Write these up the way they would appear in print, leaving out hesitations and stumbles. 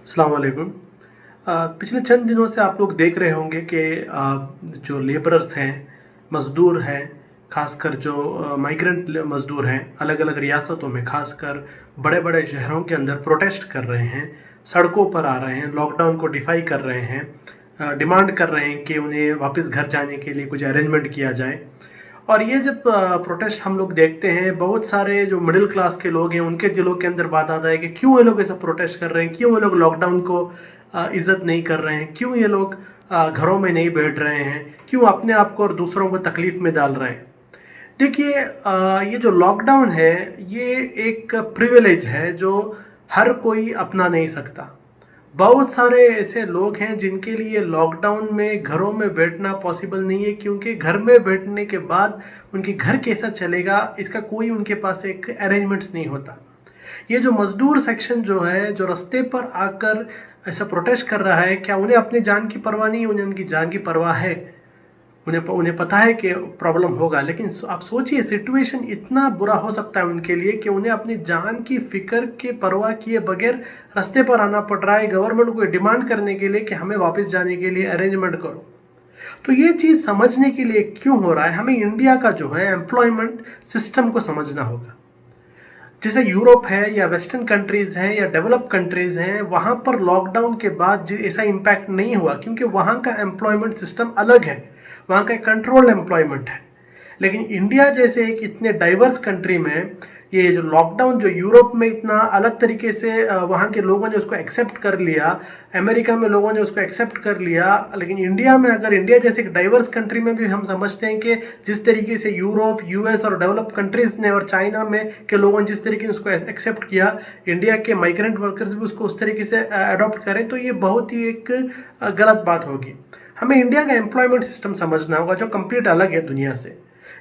अस्सलाम वालेकुम। पिछले चंद दिनों से आप लोग देख रहे होंगे कि जो लेबरर्स हैं, मज़दूर हैं, ख़ासकर जो माइग्रेंट मज़दूर हैं, अलग-अलग रियासतों में ख़ासकर बड़े-बड़े शहरों के अंदर प्रोटेस्ट कर रहे हैं, सड़कों पर आ रहे हैं, लॉकडाउन को डिफ़ाई कर रहे हैं, डिमांड कर रहे हैं कि उन्हें वापस घर जाने के लिए कुछ अरेंजमेंट किया जाए। और ये जब प्रोटेस्ट हम लोग देखते हैं, बहुत सारे जो मिडिल क्लास के लोग हैं उनके दिलों के अंदर बात आता है कि क्यों ये लोग ऐसा प्रोटेस्ट कर रहे हैं, क्यों ये लोग लॉकडाउन को इज्जत नहीं कर रहे हैं, क्यों ये लोग घरों में नहीं बैठ रहे हैं, क्यों अपने आप को और दूसरों को तकलीफ में डाल रहे हैं। देखिए, ये जो लॉकडाउन है ये एक प्रिविलेज है जो हर कोई अपना नहीं सकता। बहुत सारे ऐसे लोग हैं जिनके लिए लॉकडाउन में घरों में बैठना पॉसिबल नहीं है, क्योंकि घर में बैठने के बाद उनके घर कैसा चलेगा इसका कोई उनके पास एक अरेंजमेंट्स नहीं होता। ये जो मजदूर सेक्शन जो है, जो रास्ते पर आकर ऐसा प्रोटेस्ट कर रहा है, क्या उन्हें अपनी जान की परवाह नहीं है? उन्हें उनकी जान की परवाह है। उन्हें पता है कि प्रॉब्लम होगा, लेकिन आप सोचिए सिचुएशन इतना बुरा हो सकता है उनके लिए कि उन्हें अपनी जान की फिक्र के परवाह किए बगैर रास्ते पर आना पड़ रहा है गवर्नमेंट को डिमांड करने के लिए कि हमें वापस जाने के लिए अरेंजमेंट करो। तो ये चीज़ समझने के लिए क्यों हो रहा है, हमें इंडिया का जो है एम्प्लॉयमेंट सिस्टम को समझना होगा। जैसे यूरोप है या वेस्टर्न कंट्रीज़ हैं या डेवलप कंट्रीज़ हैं, वहाँ पर लॉकडाउन के बाद ऐसा इम्पैक्ट नहीं हुआ, क्योंकि वहाँ का एम्प्लॉयमेंट सिस्टम अलग है, वहाँ का कंट्रोल्ड एम्प्लॉयमेंट है। लेकिन इंडिया जैसे एक इतने डाइवर्स कंट्री में ये जो लॉकडाउन जो यूरोप में इतना अलग तरीके से वहाँ के लोगों ने उसको एक्सेप्ट कर लिया, अमेरिका में लोगों ने उसको एक्सेप्ट कर लिया, लेकिन इंडिया में, अगर इंडिया जैसे एक डाइवर्स कंट्री में भी हम समझते हैं कि जिस तरीके से यूरोप, यूएस और डेवलप कंट्रीज़ ने और चाइना में के लोगों ने जिस तरीके से उसको एक्सेप्ट किया, इंडिया के माइग्रेंट वर्कर्स भी उसको उस तरीके से अडॉप्ट करें, तो ये बहुत ही एक गलत बात होगी। हमें इंडिया का एम्प्लॉयमेंट सिस्टम समझना होगा जो कंप्लीट अलग है दुनिया से।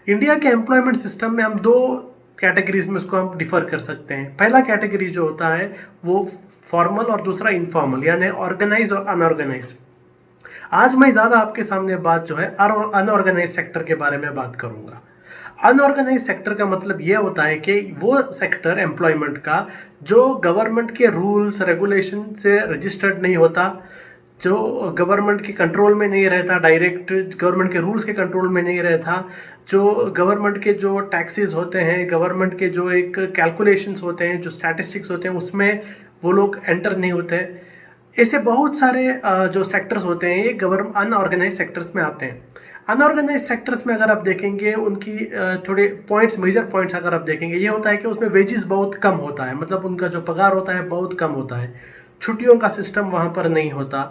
इंडिया के एम्प्लॉयमेंट सिस्टम में हम दो कैटेगरीज में उसको हम डिफर कर सकते हैं। पहला कैटेगरी जो होता है वो फॉर्मल और दूसरा इनफॉर्मल, यानी ऑर्गेनाइज और अनऑर्गेनाइज। आज मैं ज़्यादा आपके सामने बात जो है अनऑर्गेनाइज सेक्टर के बारे में बात करूंगा। अनऑर्गेनाइज सेक्टर का मतलब ये होता है कि वो सेक्टर एम्प्लॉयमेंट का जो गवर्नमेंट के रूल्स रेगुलेशन से रजिस्टर्ड नहीं होता, जो गवर्नमेंट के कंट्रोल में नहीं रहता, डायरेक्ट गवर्नमेंट के रूल्स के कंट्रोल में नहीं रहता, जो गवर्नमेंट के जो टैक्सेस होते हैं, गवर्नमेंट के जो एक कैलकुलेशंस होते हैं, जो स्टैटिस्टिक्स होते हैं, उसमें वो लोग एंटर नहीं होते। ऐसे बहुत सारे जो सेक्टर्स होते हैं ये अनऑर्गेनाइज सेक्टर्स में आते हैं। अनऑर्गेनाइज सेक्टर्स में अगर आप देखेंगे उनकी थोड़े पॉइंट्स, मेजर पॉइंट्स अगर आप देखेंगे, ये होता है कि उसमें वेजेस बहुत कम होता है, मतलब उनका जो पगार होता है बहुत कम होता है। छुट्टियों का सिस्टम वहाँ पर नहीं होता।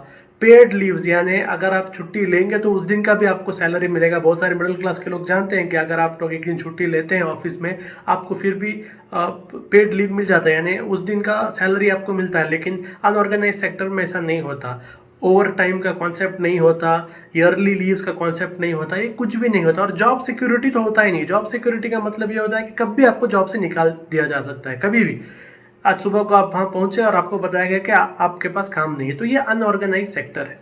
पेड लीव्स, यानी अगर आप छुट्टी लेंगे तो उस दिन का भी आपको सैलरी मिलेगा। बहुत सारे मिडिल क्लास के लोग जानते हैं कि अगर आप लोग एक दिन छुट्टी लेते हैं ऑफिस में, आपको फिर भी पेड लीव मिल जाता है, यानी उस दिन का सैलरी आपको मिलता है। लेकिन अनऑर्गेनाइज सेक्टर में ऐसा नहीं होता। ओवर टाइम का कॉन्सेप्ट नहीं होता, ईयरली लीव्स का कॉन्सेप्ट नहीं होता, ये कुछ भी नहीं होता। और जॉब सिक्योरिटी तो होता ही नहीं। जॉब सिक्योरिटी का मतलब ये होता है कि कभी भी आपको जॉब से निकाल दिया जा सकता है, कभी भी। आज सुबह को आप वहाँ पहुँचे और आपको बताया गया कि आपके पास काम नहीं है, तो ये अनऑर्गेनाइज सेक्टर है।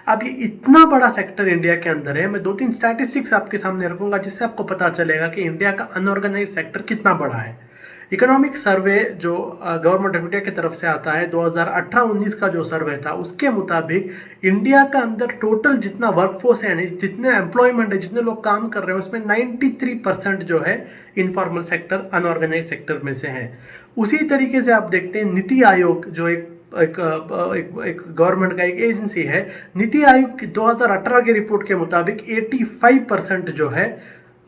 अब ये इतना बड़ा सेक्टर इंडिया के अंदर है, मैं 2-3 स्टैटिस्टिक्स आपके सामने रखूंगा जिससे आपको पता चलेगा कि इंडिया का अनऑर्गेनाइज सेक्टर कितना बड़ा है। इकोनॉमिक सर्वे जो गवर्नमेंट ऑफ इंडिया की तरफ से आता है, 2018-19 का जो सर्वे था, उसके मुताबिक इंडिया का अंदर टोटल जितना वर्कफोर्स है, यानी जितने एम्प्लॉयमेंट है, जितने लोग काम कर रहे हैं, उसमें 93% जो है इनफॉर्मल सेक्टर, अनऑर्गेनाइज सेक्टर में से है। उसी तरीके से आप देखते हैं नीति आयोग जो एक गवर्नमेंट का एक एजेंसी है, नीति आयोग की 2018 की रिपोर्ट के मुताबिक 85% जो है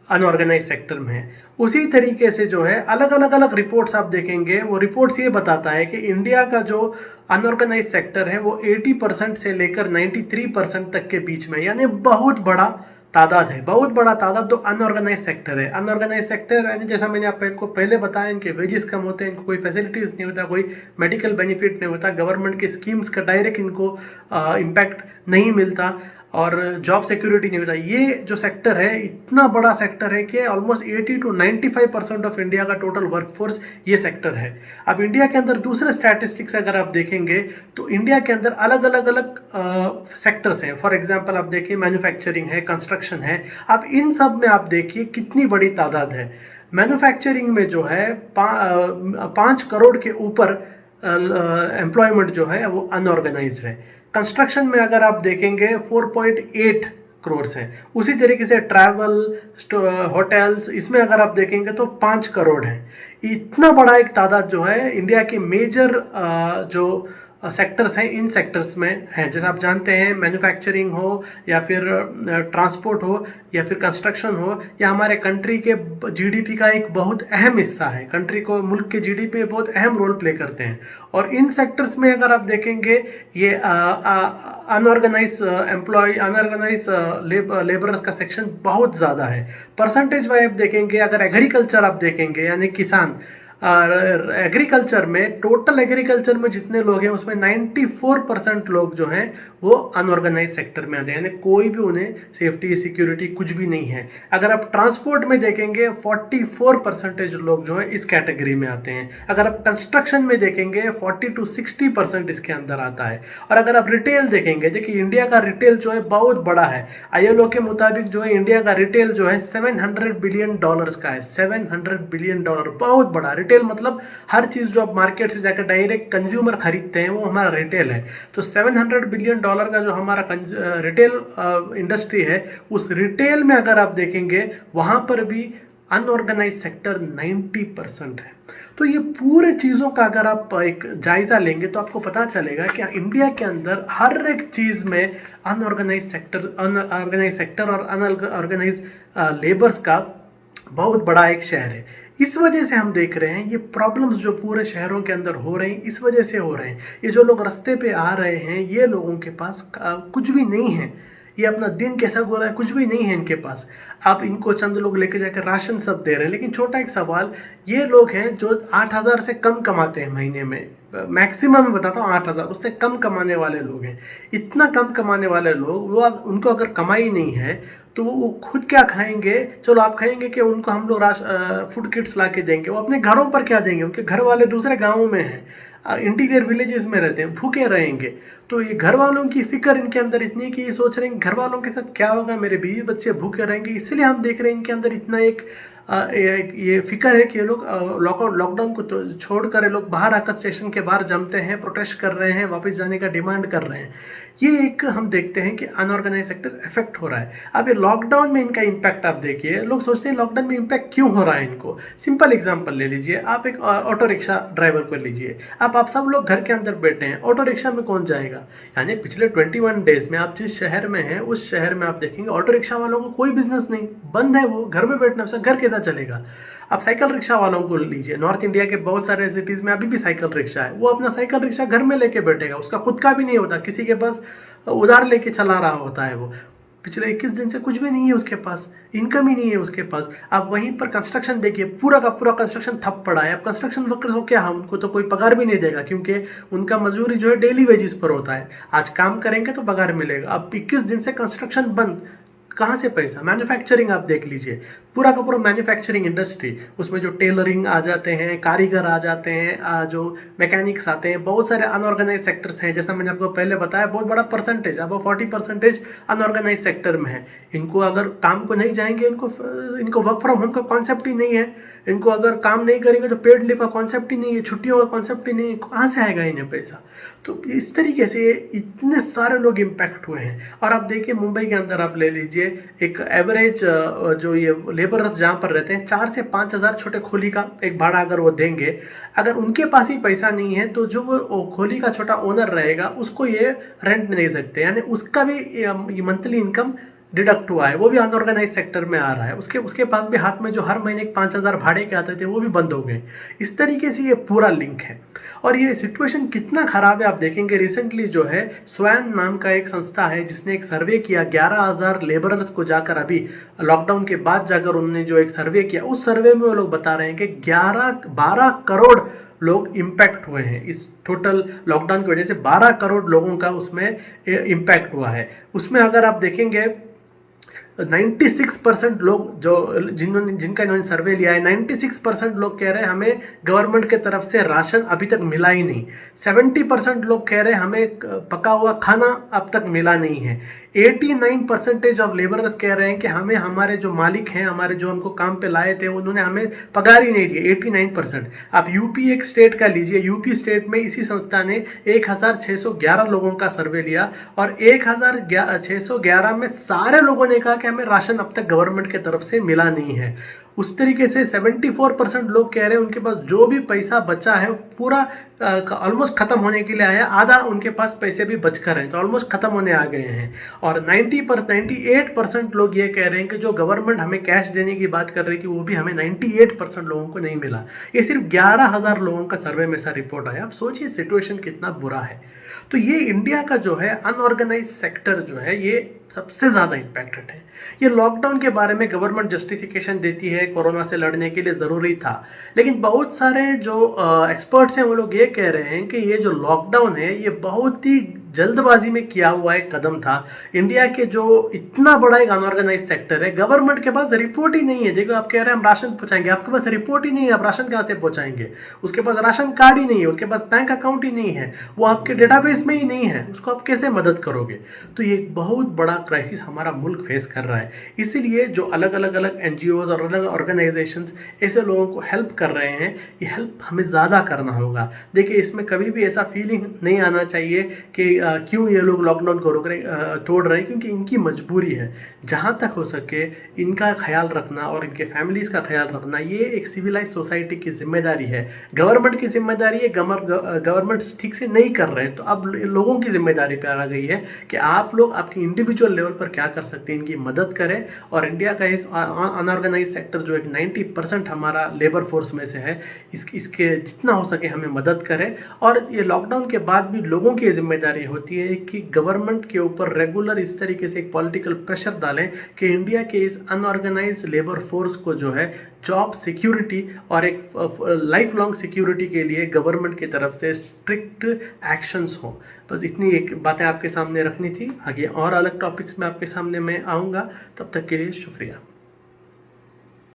अनऑर्गेनाइज सेक्टर में है। उसी तरीके से जो है अलग रिपोर्ट्स आप देखेंगे, वो रिपोर्ट्स ये बताता है कि इंडिया का जो अनऑर्गेनाइज सेक्टर है वो 80% से लेकर 93% तक के बीच में, यानी बहुत बड़ा तादाद है, बहुत बड़ा तादाद तो अनऑर्गेनाइज सेक्टर है। अनऑर्गेनाइज सेक्टर यानी जैसा मैंने आपको पहले बताया, इनके वेजेस कम होते हैं, इनको कोई फैसिलिटीज़ नहीं होता, कोई मेडिकल बेनिफिट नहीं होता, गवर्नमेंट के स्कीम्स का डायरेक्ट इनको इम्पैक्ट नहीं मिलता, और जॉब सिक्योरिटी नहीं होता। ये जो सेक्टर है इतना बड़ा सेक्टर है कि ऑलमोस्ट 80 to 95% ऑफ इंडिया का टोटल वर्कफोर्स ये सेक्टर है। अब इंडिया के अंदर दूसरे स्टैटिस्टिक्स अगर आप देखेंगे तो इंडिया के अंदर अलग सेक्टर्स हैं। फॉर एग्जांपल आप देखिए मैन्युफैक्चरिंग है, कंस्ट्रक्शन है। अब इन सब में आप देखिए कितनी बड़ी तादाद है। मैन्युफैक्चरिंग में जो है 5 करोड़ के ऊपर एम्प्लॉयमेंट जो है वो अनऑर्गेनाइज्ड है। कंस्ट्रक्शन में अगर आप देखेंगे 4.8 करोड़ हैं। उसी तरीके से ट्रैवल, होटल्स, इसमें अगर आप देखेंगे तो 5 करोड़ है। इतना बड़ा एक तादाद जो है इंडिया के मेजर जो सेक्टर्स हैं, इन सेक्टर्स में हैं। जैसे आप जानते हैं, मैन्युफैक्चरिंग हो या फिर ट्रांसपोर्ट हो या फिर कंस्ट्रक्शन हो, या हमारे कंट्री के जीडीपी का एक बहुत अहम हिस्सा है। कंट्री को, मुल्क के जीडीपी में बहुत अहम रोल प्ले करते हैं। और इन सेक्टर्स में अगर आप देखेंगे, ये अनऑर्गेनाइज अनऑर्गेनाइज लेबरर्स का सेक्शन बहुत ज़्यादा है। परसेंटेज वाइज देखेंगे, अगर एग्रीकल्चर आप देखेंगे, यानी किसान, एग्रीकल्चर में, टोटल एग्रीकल्चर में जितने लोग हैं उसमें 94% लोग जो हैं वो अनऑर्गेनाइज सेक्टर में आते हैं, यानी कोई भी उन्हें सेफ्टी सिक्योरिटी कुछ भी नहीं है। अगर आप ट्रांसपोर्ट में देखेंगे 44% लोग जो है इस कैटेगरी में आते हैं। अगर आप कंस्ट्रक्शन में देखेंगे 40 to 60% इसके अंदर आता है। और अगर आप रिटेल देखेंगे, देखिए इंडिया का रिटेल जो है बहुत बड़ा है। ILO के मुताबिक जो है इंडिया का रिटेल जो है $700 बिलियन का है। $700 बिलियन, बहुत बड़ा रिटेल। मतलब हर चीज जो आप मार्केट से जाकर डायरेक्ट कंज्यूमर खरीदते हैं वो हमारा रिटेल है। तो $700 बिलियन का जो हमारा रिटेल इंडस्ट्री है, उस रिटेल में अगर आप देखेंगे वहां पर भी अनऑर्गेनाइज सेक्टर 90% है। तो ये पूरे चीज़ों का अगर आप एक जायज़ा लेंगे तो आपको पता चलेगा कि इंडिया के अंदर हर एक चीज़ में अनऑर्गेनाइज सेक्टर और अनऑर्गेनाइज लेबर्स का बहुत बड़ा एक शहर है। इस वजह से हम देख रहे हैं ये प्रॉब्लम्स जो पूरे शहरों के अंदर हो रहे हैं, इस वजह से हो रहे हैं। ये जो लोग रास्ते पे आ रहे हैं, ये लोगों के पास कुछ भी नहीं है। ये अपना दिन कैसा हो रहा है, कुछ भी नहीं है इनके पास। आप इनको चंद लोग लेके जाकर राशन सब दे रहे हैं। लेकिन छोटा एक सवाल, ये लोग हैं जो 8,000 से कम कमाते हैं महीने में, मैक्सिमम मैं बताता हूँ 8,000, उससे कम कमाने वाले लोग हैं। इतना कम कमाने वाले लोग, वो उनको अगर कमाई नहीं है तो वो खुद क्या खाएंगे? चलो आप खाएंगे कि उनको हम लोग फूड किट्स ला के देंगे, वो अपने घरों पर क्या देंगे? उनके घर वाले दूसरे गाँवों में हैं, इंटीरियर विलेजेस में रहते हैं, भूखे रहेंगे। तो ये घर वालों की फिक्र इनके अंदर इतनी कि ये सोच रहे हैं घर वालों के साथ क्या होगा, मेरे बीवी बच्चे भूखे रहेंगे। इसलिए हम देख रहे हैं इनके अंदर इतना एक ये फिक्र है कि ये लोग लॉकडाउन को तो छोड़कर ये लोग बाहर आकर स्टेशन के बाहर जमते हैं, प्रोटेस्ट कर रहे हैं, वापस जाने का डिमांड कर रहे हैं। ये एक हम देखते हैं कि अनऑर्गेनाइज सेक्टर इफेक्ट हो रहा है। अब ये लॉकडाउन में इनका इम्पैक्ट आप देखिए, लोग सोचते हैं लॉकडाउन में इम्पैक्ट क्यों हो रहा है इनको। सिंपल एग्जांपल ले लीजिए, आप एक ऑटो रिक्शा ड्राइवर को लीजिए। आप सब लोग घर के अंदर बैठे हैं, ऑटो रिक्शा में कौन जाएगा? यानी पिछले 21 डेज में आप जिस शहर में हैं उस शहर में आप देखेंगे ऑटो रिक्शा वालों को कोई बिजनेस नहीं, बंद है, वो घर में बैठना, उसका घर कैसा चलेगा? आप साइकिल रिक्शा वालों को लीजिए, नॉर्थ इंडिया के बहुत सारे सिटीज़ में अभी भी साइकिल रिक्शा है। वो अपना साइकिल रिक्शा घर में लेके बैठेगा, उसका खुद का भी नहीं होता, किसी के पास उधार लेके चला रहा होता है। वो पिछले 21 दिन से कुछ भी नहीं है उसके पास, इनकम ही नहीं है उसके पास। आप वहीं पर कंस्ट्रक्शन देखिए, पूरा का पूरा कंस्ट्रक्शन ठप पड़ा है। अब कंस्ट्रक्शन वर्कर्स हो क्या, हम उनको तो कोई पगार भी नहीं देगा, क्योंकि उनका मजदूरी जो है डेली वेजेस पर होता है। आज काम करेंगे तो पगार मिलेगा। अब 21 दिन से कंस्ट्रक्शन बंद, कहाँ से पैसा? मैन्युफैक्चरिंग आप देख लीजिए, पूरा का पूरा मैन्युफैक्चरिंग इंडस्ट्री, उसमें जो टेलरिंग आ जाते हैं, कारीगर आ जाते हैं, जो मैकेनिक्स आते हैं, बहुत सारे अनऑर्गेनाइज सेक्टर्स हैं। जैसा मैंने आपको पहले बताया, बहुत बड़ा परसेंटेज, अब 40% अनऑर्गेनाइज सेक्टर में है। इनको अगर काम को नहीं जाएंगे, इनको वर्क फ्रॉम होम का कॉन्सेप्ट ही नहीं है। इनको अगर काम नहीं करेंगे तो पेड लीव का कॉन्सेप्ट ही नहीं है, छुट्टियों का कॉन्सेप्ट ही नहीं है, कहाँ से आएगा इन्हें पैसा? तो इस तरीके से इतने सारे लोग इम्पैक्ट हुए हैं। और आप देखिए मुंबई के अंदर आप ले लीजिए, एक एवरेज जो ये लेबरर्स जहाँ पर रहते हैं, 4 से 5 हज़ार छोटे खोली का एक भाड़ा अगर वो देंगे, अगर उनके पास ही पैसा नहीं है तो जो वो खोली का छोटा ओनर रहेगा उसको ये रेंट नहीं दे सकते, यानी उसका भी मंथली इनकम डिडक्ट हुआ है, वो भी अनऑर्गेनाइज सेक्टर में आ रहा है। उसके पास भी हाथ में जो हर महीने 5,000 भाड़े के आते थे वो भी बंद हो गए। इस तरीके से ये पूरा लिंक है। और ये सिचुएशन कितना खराब है आप देखेंगे, रिसेंटली जो है स्वयं नाम का एक संस्था है जिसने एक सर्वे किया 11,000 लेबरर्स को जाकर, अभी लॉकडाउन के बाद जाकर उन्होंने जो एक सर्वे किया, उस सर्वे में वो लोग बता रहे हैं कि 12 करोड़ लोग इम्पैक्ट हुए हैं। इस टोटल लॉकडाउन की वजह से 12 करोड़ लोगों का उसमें इम्पैक्ट हुआ है। उसमें अगर आप देखेंगे 96% लोग जो जिनका इन्होंने सर्वे लिया है, 96% लोग कह रहे हैं हमें गवर्नमेंट के तरफ से राशन अभी तक मिला ही नहीं। 70% लोग कह रहे हैं हमें पका हुआ खाना अब तक मिला नहीं है। 89% ऑफ लेबरर्स कह रहे हैं कि हमें हमारे जो मालिक हैं, हमारे जो हमको काम पे लाए थे, उन्होंने हमें पगार ही नहीं दिया। 89%। आप यूपी एक स्टेट का लीजिए, यूपी स्टेट में इसी संस्था ने 1611 लोगों का सर्वे लिया और 1611 में सारे लोगों ने कहा कि हमें राशन अब तक गवर्नमेंट की तरफ से मिला नहीं है। उस तरीके से 74% लोग कह रहे हैं उनके पास जो भी पैसा बचा है पूरा ऑलमोस्ट खत्म होने के लिए आया, आधा उनके पास पैसे भी बचकर हैं, तो ऑलमोस्ट खत्म होने आ गए हैं। और 98% लोग ये कह रहे हैं कि जो गवर्नमेंट हमें कैश देने की बात कर रही थी वो भी हमें 98% लोगों को नहीं मिला। ये सिर्फ 11,000 लोगों का सर्वे में सा रिपोर्ट आया। आप सोचिए सिचुएशन कितना बुरा है। तो ये इंडिया का जो है अनऑर्गेनाइज सेक्टर जो है ये सबसे ज़्यादा इम्पैक्टेड है। ये लॉकडाउन के बारे में गवर्नमेंट जस्टिफिकेशन देती है कोरोना से लड़ने के लिए ज़रूरी था, लेकिन बहुत सारे जो एक्सपर्ट्स हैं वो लोग ये कह रहे हैं कि ये जो लॉकडाउन है ये बहुत ही जल्दबाजी में किया हुआ एक कदम था। इंडिया के जो इतना बड़ा एक अनऑर्गेनाइज सेक्टर है, गवर्नमेंट के पास रिपोर्ट ही नहीं है। देखो आप कह रहे हैं हम राशन पहुंचाएंगे, आपके पास रिपोर्ट ही नहीं है, आप राशन कहाँ से पहुंचाएंगे? उसके पास राशन कार्ड ही नहीं है, उसके पास बैंक अकाउंट ही नहीं है, वो आपके डेटाबेस में ही नहीं है, उसको आप कैसे मदद करोगे? तो ये एक बहुत बड़ा क्राइसिस हमारा मुल्क फेस कर रहा है। इसीलिए जो अलग अलग एनजीओज और अलग ऑर्गेनाइजेशंस ऐसे लोगों को हेल्प कर रहे हैं, ये हेल्प हमें ज़्यादा करना होगा। देखिए इसमें कभी भी ऐसा फीलिंग नहीं आना चाहिए कि क्यों ये लोग लॉकडाउन को तोड़ रहे हैं, क्योंकि इनकी मजबूरी है। जहाँ तक हो सके इनका ख्याल रखना और इनके फैमिलीज़ का ख्याल रखना ये एक सिविलाइज सोसाइटी की जिम्मेदारी है। गवर्नमेंट की जिम्मेदारी है, गवर्नमेंट ठीक से नहीं कर रहे हैं, तो अब लोगों की जिम्मेदारी पे आ गई है कि आप लोग आपकी इंडिविजुअल लेवल पर क्या कर सकते हैं, इनकी मदद करें। और इंडिया का इस अनऑर्गेनाइज सेक्टर जो एक 90% हमारा लेबर फोर्स में से है, इसके जितना हो सके हमें मदद करें। और ये लॉकडाउन के बाद भी लोगों की जिम्मेदारी होती है कि गवर्नमेंट के ऊपर रेगुलर इस तरीके से एक पॉलिटिकल प्रेशर डालें कि इंडिया के इस अनऑर्गेनाइज्ड लेबर फोर्स को जो है जॉब सिक्योरिटी और एक लाइफ लॉन्ग सिक्योरिटी के लिए गवर्नमेंट की तरफ से स्ट्रिक्ट एक्शंस हो। बस इतनी एक बातें आपके सामने रखनी थी। आगे और अलग टॉपिक्स में आपके सामने मैं आऊँगा, तब तक के लिए शुक्रिया।